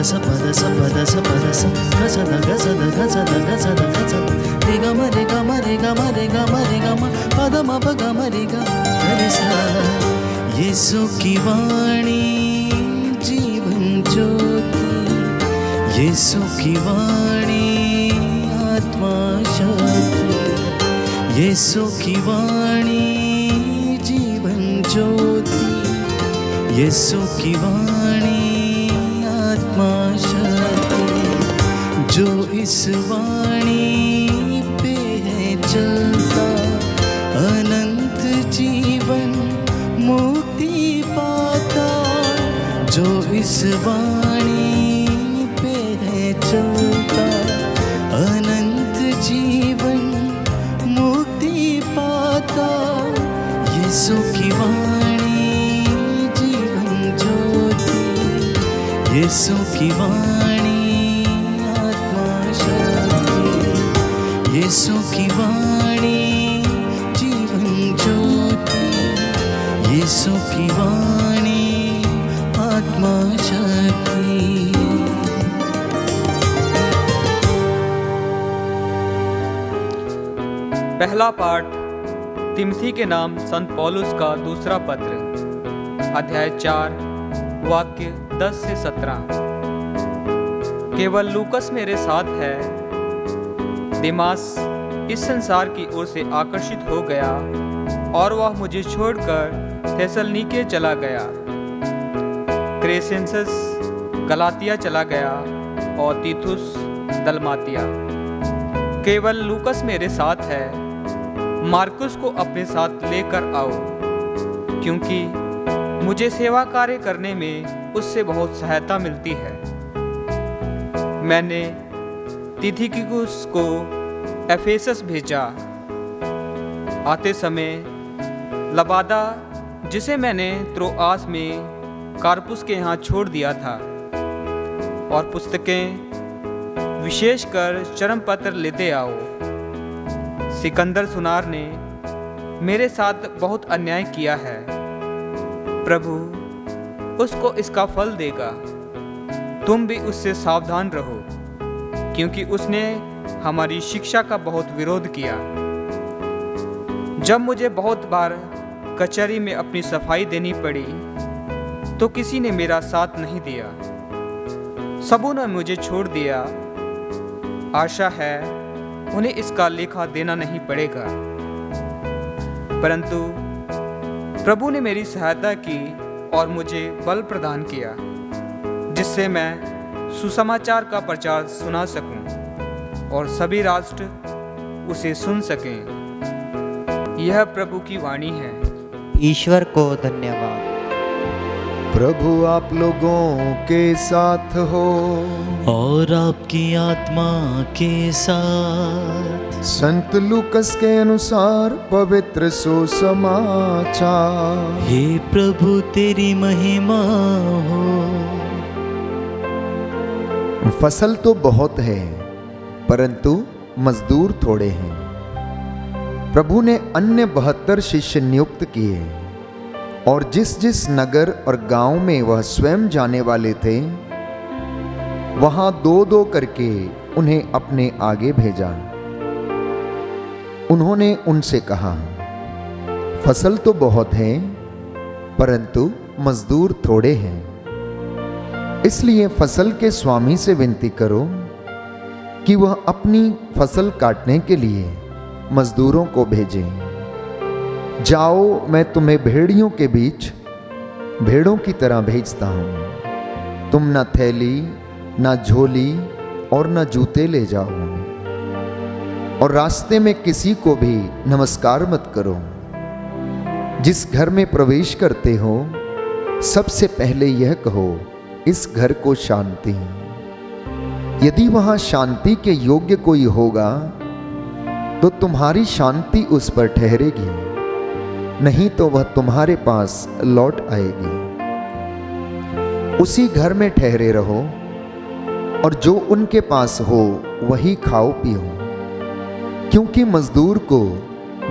ಸ ಪದ ಸ ಪದ ಸ ಪದ ಸ ಗಸದ ಗಸದ ಗಸದ ಗಸದ ಗಸದ ರಿ ಗ ಮ ರಿ ಗ ಮ ರಿ ಗ ಮ ರಿ ಗ ಮ ರಿ ಗ ಮ ಪದ ಮ ಪ ಗ ಮ ರಿ ಗ ರಿ ಸ ಯೇಸು की वाणी जीवन ज्योति यीशु की वाणी आत्मा शक्ति यीशु की वाणी जीवन ज्योति यीशु की वाणी आत्मा शक्ति जो इस वाणी पे है चलता अनंत जीवन मुक्ति पाता जो इस वाणी पे है चलता अनंत जीवन मुक्ति पाता यीशु की वाणी जीवन ज्योति यीशु की वाणी आत्मा शक्ति यीशु की वाणी जीवन ज्योति यीशु की वाणी आत्मा शक्ति। पहला पाठ तिमोथी के नाम संत पौलुस का दूसरा पत्र, अध्याय 4 वाक्य 10 से 17। केवल लूकस मेरे साथ है। दिमास इस संसार की ओर से आकर्षित हो गया और वह मुझे छोड़कर थेसलनीके चला गया। क्रेसेंसस गलातिया चला गया और तीतुस दलमातिया। केवल लूकस मेरे साथ है। मार्कुस को अपने साथ लेकर आओ, क्योंकि मुझे सेवा कार्य करने में उससे बहुत सहायता मिलती है। मैंने तिथिकुस को एफेसस भेजा। आते समय लबादा, जिसे मैंने त्रोआस में कार्पुस के यहाँ छोड़ दिया था, और पुस्तकें विशेषकर चरम पत्र लेते आओ। सिकंदर सुनार ने मेरे साथ बहुत अन्याय किया है। प्रभु उसको इसका फल देगा। तुम भी उससे सावधान रहो, क्योंकि उसने हमारी शिक्षा का बहुत विरोध किया। जब मुझे बहुत बार कचहरी में अपनी सफाई देनी पड़ी तो किसी ने मेरा साथ नहीं दिया। सबों ने मुझे छोड़ दिया। आशा है उन्हें इसका लेखा देना नहीं पड़ेगा। परंतु प्रभु ने मेरी सहायता की और मुझे बल प्रदान किया, जिससे मैं सुसमाचार का प्रचार सुना सकूं और सभी राष्ट्र उसे सुन सकें। यह प्रभु की वाणी है। ईश्वर को धन्यवाद। प्रभु आप लोगों के साथ हो और आपकी आत्मा के साथ। संत लूकस के अनुसार पवित्र सुसमाचार। हे प्रभु तेरी महिमा हो। फसल तो बहुत है, परंतु मजदूर थोड़े हैं। प्रभु ने अन्य 72 शिष्य नियुक्त किए, और जिस जिस नगर और गांव में वह स्वयं जाने वाले थे, वहां 2-2 करके उन्हें अपने आगे भेजा। उन्होंने उनसे कहा, फसल तो बहुत है, परंतु मजदूर थोड़े हैं। इसलिए फसल के स्वामी से विनती करो कि वह अपनी फसल काटने के लिए मजदूरों को भेजे। जाओ, मैं तुम्हें भेड़ियों के बीच भेड़ों की तरह भेजता हूं। तुम न थैली, न झोली और न जूते ले जाओ, और रास्ते में किसी को भी नमस्कार मत करो। जिस घर में प्रवेश करते हो, सबसे पहले यह कहो, इस घर को शांति। यदि वहां शांति के योग्य कोई होगा तो तुम्हारी शांति उस पर ठहरेगी, नहीं तो वह तुम्हारे पास लौट आएगी। उसी घर में ठहरे रहो, और जो उनके पास हो वही खाओ पियो, क्योंकि मजदूर को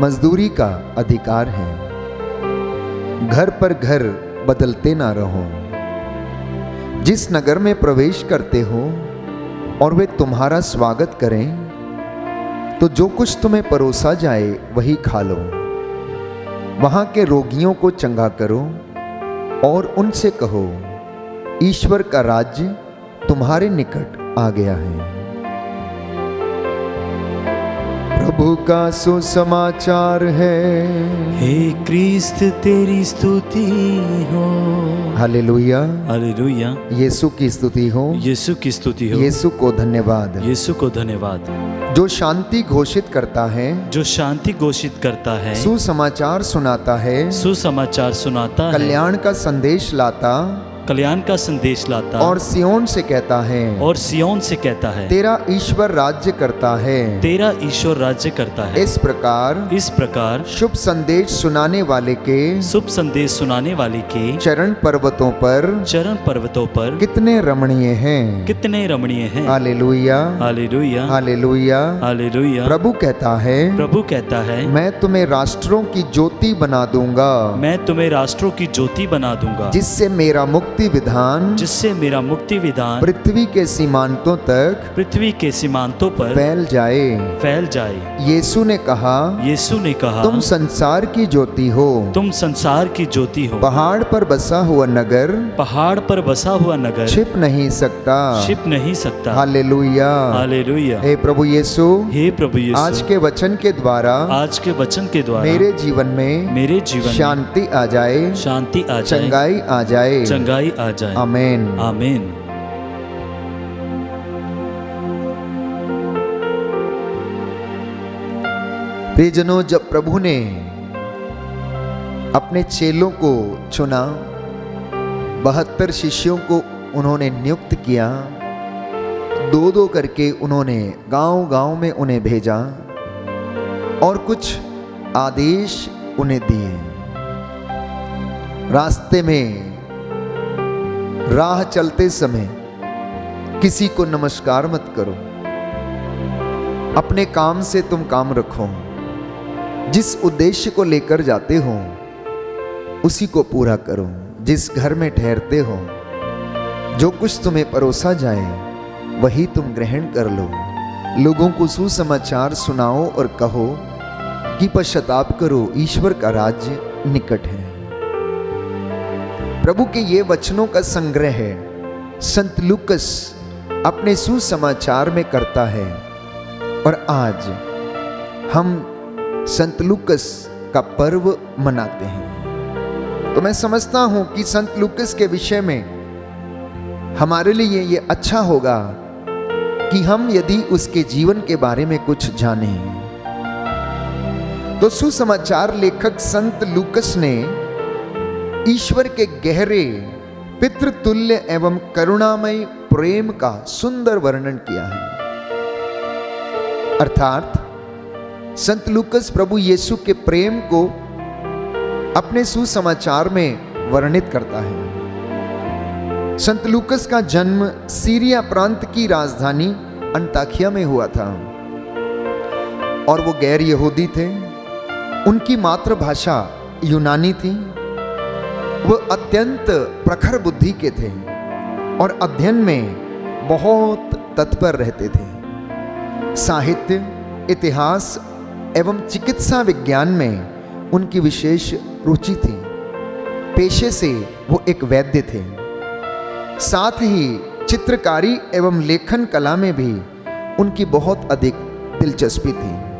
मजदूरी का अधिकार है। घर पर घर बदलते ना रहो। जिस नगर में प्रवेश करते हो और वे तुम्हारा स्वागत करें, तो जो कुछ तुम्हें परोसा जाए वही खा लो। वहां के रोगियों को चंगा करो और उनसे कहो, ईश्वर का राज्य तुम्हारे निकट आ गया है। प्रभु का सुसमाचार है। हे क्रिस्त तेरी स्तुति हो। Hallelujah, hallelujah. यीशु की स्तुति हो। यीशु की स्तुति हो। यीशु को धन्यवाद। यीशु को धन्यवाद। जो शांति घोषित करता है, जो शांति घोषित करता है, सुसमाचार सुनाता है, सुसमाचार सुनाता है, कल्याण का संदेश लाता, कल्याण का संदेश लाता, और सियोन से कहता है, और सियोन से कहता है, तेरा ईश्वर राज्य करता है। तेरा ईश्वर राज्य करता है। इस प्रकार शुभ संदेश सुनाने वाले के, शुभ संदेश सुनाने वाले के चरण पर्वतों पर कितने रमणीय हैं, कितने रमणीय हैं। Hallelujah, hallelujah, hallelujah, hallelujah. प्रभु कहता है, मैं तुम्हें राष्ट्रों की ज्योति बना दूंगा, मैं तुम्हें राष्ट्रों की ज्योति बना दूंगा, जिससे मेरा मुक्ति विधान पृथ्वी के सीमांतों पर फैल जाए। यीशु ने कहा, तुम संसार की ज्योति हो। पहाड़ पर बसा हुआ नगर छिप नहीं सकता। Hallelujah, hallelujah. हे प्रभु यीशु, आज के वचन के द्वारा मेरे जीवन में शांति आ जाए, चंगाई आ जाए, आमीन, आमीन। प्रियजनों, जब प्रभु ने अपने चेलों को चुना, 72 शिष्यों को उन्होंने नियुक्त किया, 2-2 करके उन्होंने गांव-गांव में उन्हें भेजा और कुछ आदेश उन्हें दिए। रास्ते में राह चलते समय किसी को नमस्कार मत करो। अपने काम से तुम काम रखो। जिस उद्देश्य को लेकर जाते हो उसी को पूरा करो। जिस घर में ठहरते हो, जो कुछ तुम्हें परोसा जाए वही तुम ग्रहण कर लो। लोगों को सुसमाचार सुनाओ और कहो कि पश्चाताप करो, ईश्वर का राज्य निकट है। प्रभु के ये वचनों का संग्रह है संत लूकस अपने सुसमाचार में करता है, और आज हम संत लूकस का पर्व मनाते हैं। तो मैं समझता हूं कि संत लूकस के विषय में हमारे लिए ये अच्छा होगा कि हम यदि उसके जीवन के बारे में कुछ जानें। तो सुसमाचार लेखक संत लूकस ने ईश्वर के गहरे पितृतुल्य एवं करुणामय प्रेम का सुंदर वर्णन किया है। अर्थात संत लूकस प्रभु यीशु के प्रेम को अपने सुसमाचार में वर्णित करता है। संत लूकस का जन्म सीरिया प्रांत की राजधानी अंताकिया में हुआ था, और वो गैर यहूदी थे। उनकी मातृभाषा यूनानी थी। वह अत्यंत प्रखर बुद्धि के थे और अध्ययन में बहुत तत्पर रहते थे। साहित्य, इतिहास एवं चिकित्सा विज्ञान में उनकी विशेष रुचि थी। पेशे से वो एक वैद्य थे। साथ ही चित्रकारी एवं लेखन कला में भी उनकी बहुत अधिक दिलचस्पी थी।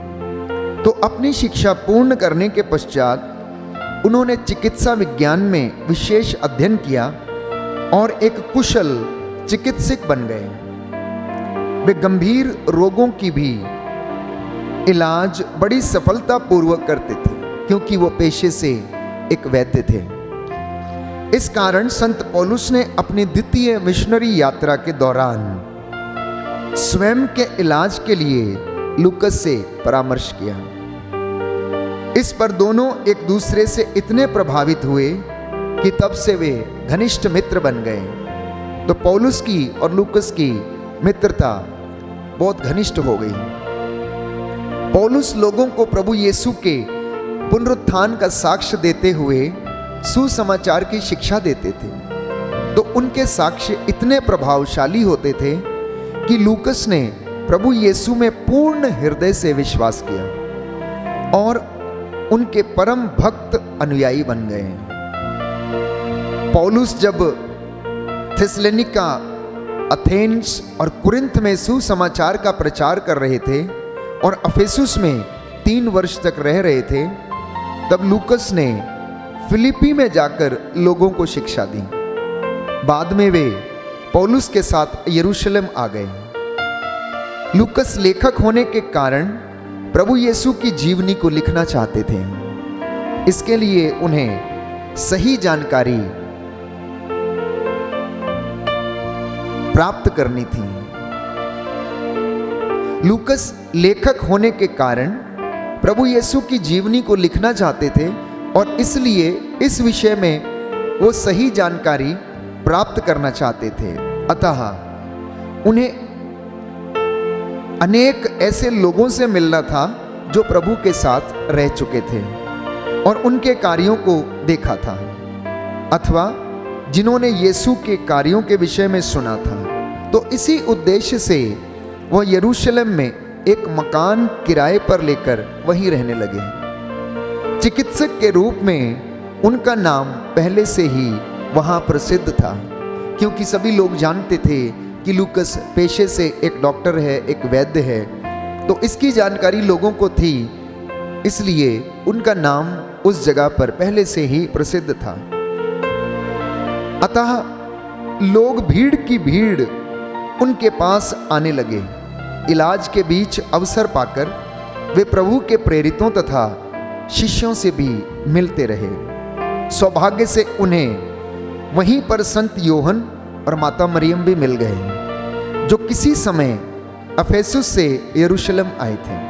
तो अपनी शिक्षा पूर्ण करने के पश्चात उन्होंने चिकित्सा विज्ञान में विशेष अध्ययन किया और एक कुशल चिकित्सक बन गए। वे गंभीर रोगों की भी इलाज बड़ी सफलतापूर्वक करते थे, क्योंकि वो पेशे से एक वैद्य थे। इस कारण संत पौलुस ने अपनी द्वितीय मिशनरी यात्रा के दौरान स्वयं के इलाज के लिए लूकस से परामर्श किया। इस पर दोनों एक दूसरे से इतने प्रभावित हुए कि तब से वे घनिष्ठ मित्र बन गए। तो पौलुस की और लूकस की मित्रता बहुत घनिष्ठ हो गई। पौलुस लोगों को प्रभु यीशु के पुनरुत्थान का साक्ष्य देते हुए सुसमाचार की शिक्षा देते थे। तो उनके साक्ष्य इतने प्रभावशाली होते थे कि लूकस ने प्रभु यीशु में पूर्ण हृदय से विश्वास किया और उनके परम भक्त अनुयायी बन गए। पौलुस जब थिस्सलुनीका, एथेंस और कुरिन्थ में सुसमाचार का प्रचार कर रहे थे और अफेसुस में 3 वर्ष तक रह रहे थे, तब लूकस ने फिलिप्पी में जाकर लोगों को शिक्षा दी। बाद में वे पौलुस के साथ यरूशलेम आ गए। लूकस लेखक होने के कारण प्रभु यीशु की जीवनी को लिखना चाहते थे। इसके लिए उन्हें सही जानकारी प्राप्त करनी थी। लूकस लेखक होने के कारण प्रभु यीशु की जीवनी को लिखना चाहते थे और इसलिए इस विषय में वो सही जानकारी प्राप्त करना चाहते थे। अतः उन्हें अनेक ऐसे लोगों से मिलना था जो प्रभु के साथ रह चुके थे और उनके कार्यों को देखा था, अथवा जिन्होंने यीशु के कार्यों के विषय में सुना था। तो इसी उद्देश्य से वह यरूशलेम में एक मकान किराए पर लेकर वहीं रहने लगे। चिकित्सक के रूप में उनका नाम पहले से ही वहाँ प्रसिद्ध था, क्योंकि सभी लोग जानते थे कि लूकस पेशे से एक डॉक्टर है, एक वैद्य है, तो इसकी जानकारी लोगों को थी, इसलिए उनका नाम उस जगह पर पहले से ही प्रसिद्ध था। अतः लोग भीड़ की भीड़ उनके पास आने लगे। इलाज के बीच अवसर पाकर वे प्रभु के प्रेरितों तथा शिष्यों से भी मिलते रहे। सौभाग्य से उन्हें वहीं पर संत योहन और माता मरियम भी मिल गए, जो किसी समय अफेसुस से यरूशलेम आए थे।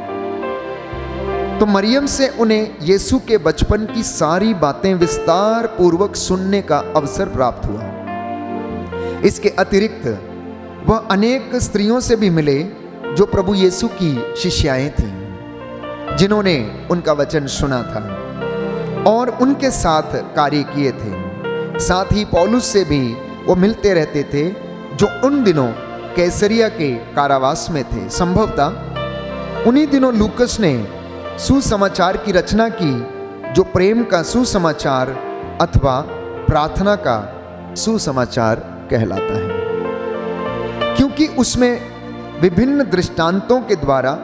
तो मरियम से उन्हें यीशु के बचपन की सारी बातें विस्तार पूर्वक सुनने का अवसर प्राप्त हुआ। इसके अतिरिक्त वह अनेक स्त्रियों से भी मिले जो प्रभु यीशु की शिष्याएं थीं, जिन्होंने उनका वचन सुना था और उनके साथ कार्य किए थे। साथ ही पौलुस से भी वो मिलते रहते थे, जो उन दिनों कैसरिया के कारावास में थे। संभवतः उन्हीं दिनों लूकस ने सुसमाचार की रचना की, जो प्रेम का सुसमाचार अथवा प्रार्थना का सुसमाचार कहलाता है, क्योंकि उसमें विभिन्न दृष्टांतों के द्वारा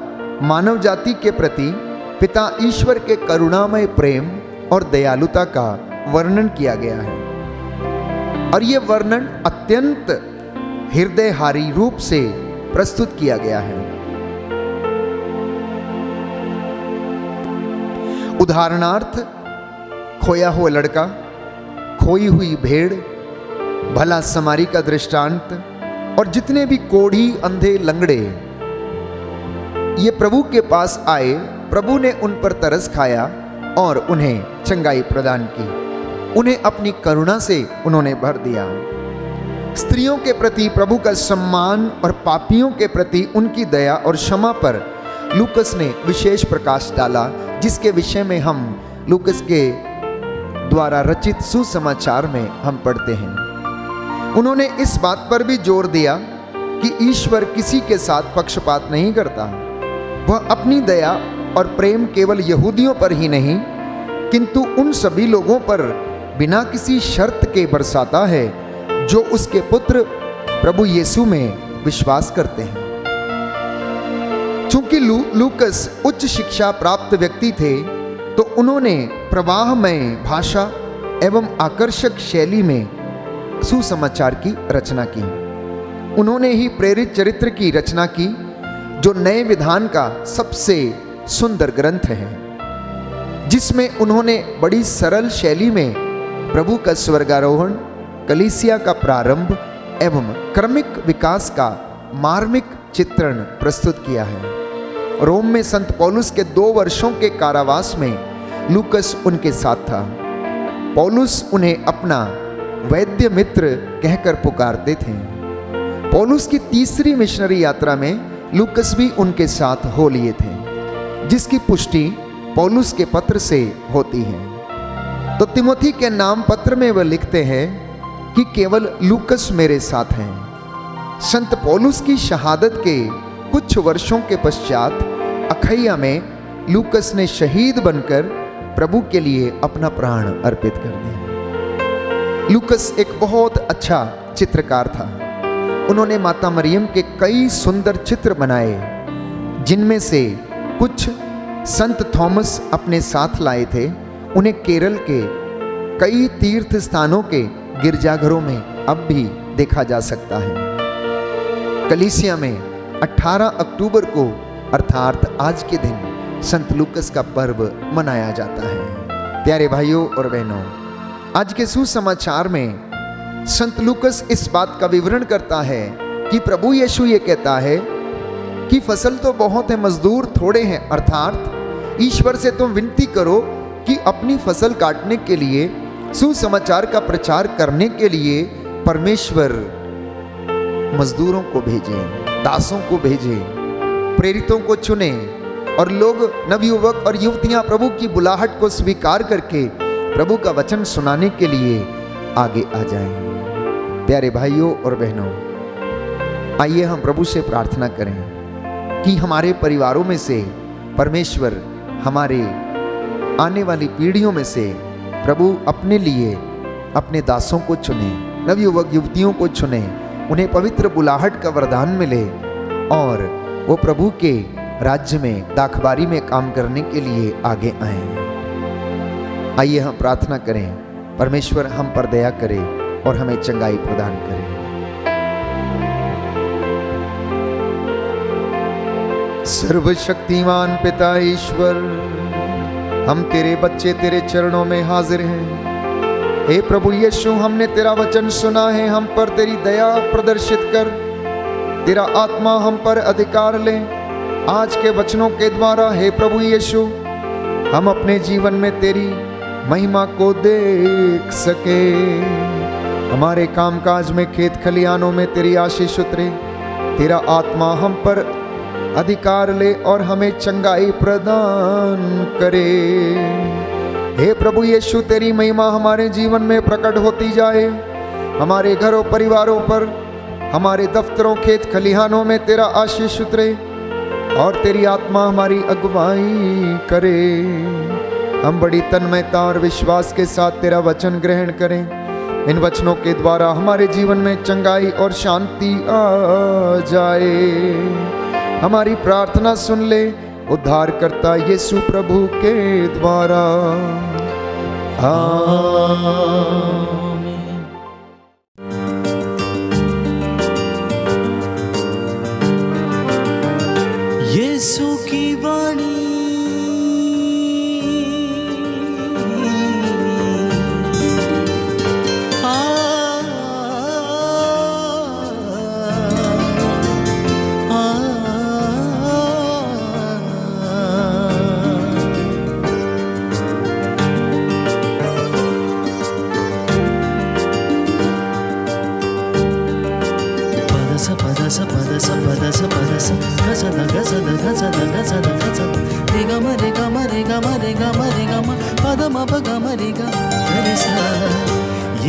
मानव जाति के प्रति पिता ईश्वर के करुणामय प्रेम और दयालुता का वर्णन किया गया है। और यह वर्णन अत्यंत हृदयहारी रूप से प्रस्तुत किया गया है। उदाहरणार्थ, खोया हुआ लड़का, खोई हुई भेड़, भला समारी का दृष्टांत और जितने भी कोढ़ी, अंधे, लंगड़े ये प्रभु के पास आए, प्रभु ने उन पर तरस खाया और उन्हें चंगाई प्रदान की। उन्हें अपनी करुणा से उन्होंने भर दिया। स्त्रियों के प्रति प्रभु का सम्मान और पापियों के प्रति उनकी दया और क्षमा पर लूकस ने विशेष प्रकाश डाला, जिसके विषय में हम लूकस के द्वारा रचित सुसमाचार में हम पढ़ते हैं। उन्होंने इस बात पर भी जोर दिया कि ईश्वर किसी के साथ पक्षपात नहीं करता। वह अपनी दया और प्रेम केवल यहूदियों पर ही नहीं, किंतु उन सभी लोगों पर बिना किसी शर्त के बरसाता है जो उसके पुत्र प्रभु यीशु में विश्वास करते हैं। चूंकि लूकस उच्च शिक्षा प्राप्त व्यक्ति थे, तो उन्होंने प्रवाहमय भाषा एवं आकर्षक शैली में सुसमाचार की रचना की। उन्होंने ही प्रेरित चरित्र की रचना की, जो नए विधान का सबसे सुंदर ग्रंथ है, जिसमें उन्होंने बड़ी सरल शैली में प्रभु का स्वर्गारोहण, कलीसिया का प्रारंभ एवं क्रमिक विकास का मार्मिक चित्रण प्रस्तुत किया है। रोम में संत पौलुस के 2 वर्षों के कारावास में लूकस उनके साथ था। पौलुस उन्हें अपना वैद्य मित्र कहकर पुकारते थे। पौलुस की तीसरी मिशनरी यात्रा में लूकस भी उनके साथ हो लिए थे, जिसकी पुष्टि पौलुस के पत्र से होती है। तो तिमोथी के नाम पत्र में वह लिखते हैं, कि केवल लूकस मेरे साथ हैं। संत पौलुस की शहादत के कुछ वर्षों के पश्चात अखैया में लूकस ने शहीद बनकर प्रभु के लिए अपना प्राण अर्पित कर दिया। लूकस एक बहुत अच्छा चित्रकार था। उन्होंने माता मरियम के कई सुंदर चित्र बनाए, जिनमें से कुछ संत थॉमस अपने साथ लाए थे। उन्हें केरल के कई तीर्थ स्थानों के गिरजाघरों में अब भी देखा जा सकता है। कलीसिया में 18 अक्टूबर को अर्थात आज के दिन संत लूकस का पर्व मनाया जाता है। प्यारे भाइयों और बहनों, आज के सुसमाचार में संत लूकस इस बात का विवरण करता है कि प्रभु यीशु ये कहता है कि फसल तो बहुत है, मजदूर थोड़े हैं। अर्थात ईश्वर से तुम विनती करो कि अपनी फसल काटने के लिए, सुसमाचार का प्रचार करने के लिए परमेश्वर मजदूरों को भेजे, दासों को भेजे, प्रेरितों को चुने और लोग नवयुवक और युवतियां प्रभु की बुलाहट को स्वीकार करके प्रभु का वचन सुनाने के लिए आगे आ जाएं। प्यारे भाइयों और बहनों, आइए हम प्रभु से प्रार्थना करें कि हमारे परिवारों में से परमेश्वर हमारे आने वाली पीढ़ियों में से प्रभु अपने लिए अपने दासों को चुने, नवयुवक युवतियों को चुने, उन्हें पवित्र बुलाहट का वरदान मिले और वो प्रभु के राज्य में दाखबारी में काम करने के लिए आगे आएं। आइए हम प्रार्थना करें, परमेश्वर हम पर दया करे और हमें चंगाई प्रदान करे। सर्वशक्तिमान पिता ईश्वर, हम तेरे बच्चे तेरे चरणों में हाजिर हैं। हे प्रभु यीशु, हमने तेरा वचन सुना है, हम पर तेरी दया प्रदर्शित कर, तेरा आत्मा हम पर अधिकार ले। आज के वचनों के द्वारा हे प्रभु यीशु, हम अपने जीवन में तेरी महिमा को देख सके। हमारे कामकाज में, खेत खलियानों में तेरी आशीष उतरे, तेरा आत्मा हम पर अधिकार ले और हमें चंगाई प्रदान करे। हे प्रभु यीशु, तेरी महिमा हमारे जीवन में प्रकट होती जाए। हमारे घरों परिवारों पर, हमारे दफ्तरों खेत खलिहानों में तेरा आशीष उतरे और तेरी आत्मा हमारी अगुवाई करे। हम बड़ी तन्मयता और विश्वास के साथ तेरा वचन ग्रहण करें। इन वचनों के द्वारा हमारे जीवन में चंगाई और शांति आ जाए। हमारी प्रार्थना सुन ले उद्धारकर्ता यीशु प्रभु के द्वारा, आमीन। यीशु की वाणी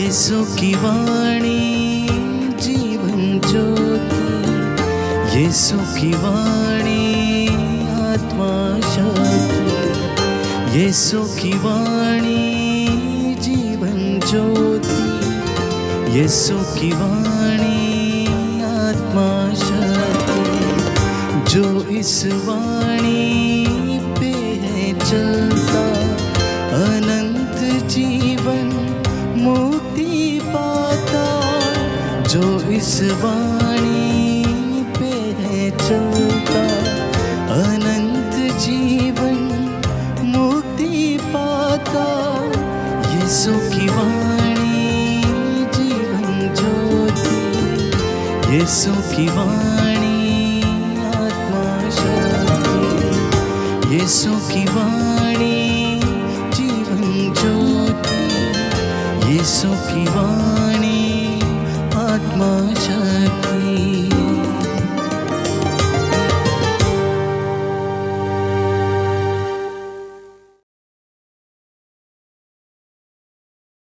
यीशु की वाणी जीवन ज्योति, यीशु की वाणी आत्मा शक्ति, यीशु की वाणी जीवन ज्योति, यीशु की वाणी आत्मा शक्ति। जो इस वाणी पे है चलता, अनंत जीवन मुक्ति पाता। जो इस वाणी पे है चलता, अनंत जीवन मुक्ति पाता। यीशु की वाणी जीवन ज्योति, यीशु की वाणी आत्मा शक्ति, यीशु की वाणी जीवन ज्योति, यीशु की वाणी आत्मा शक्ति।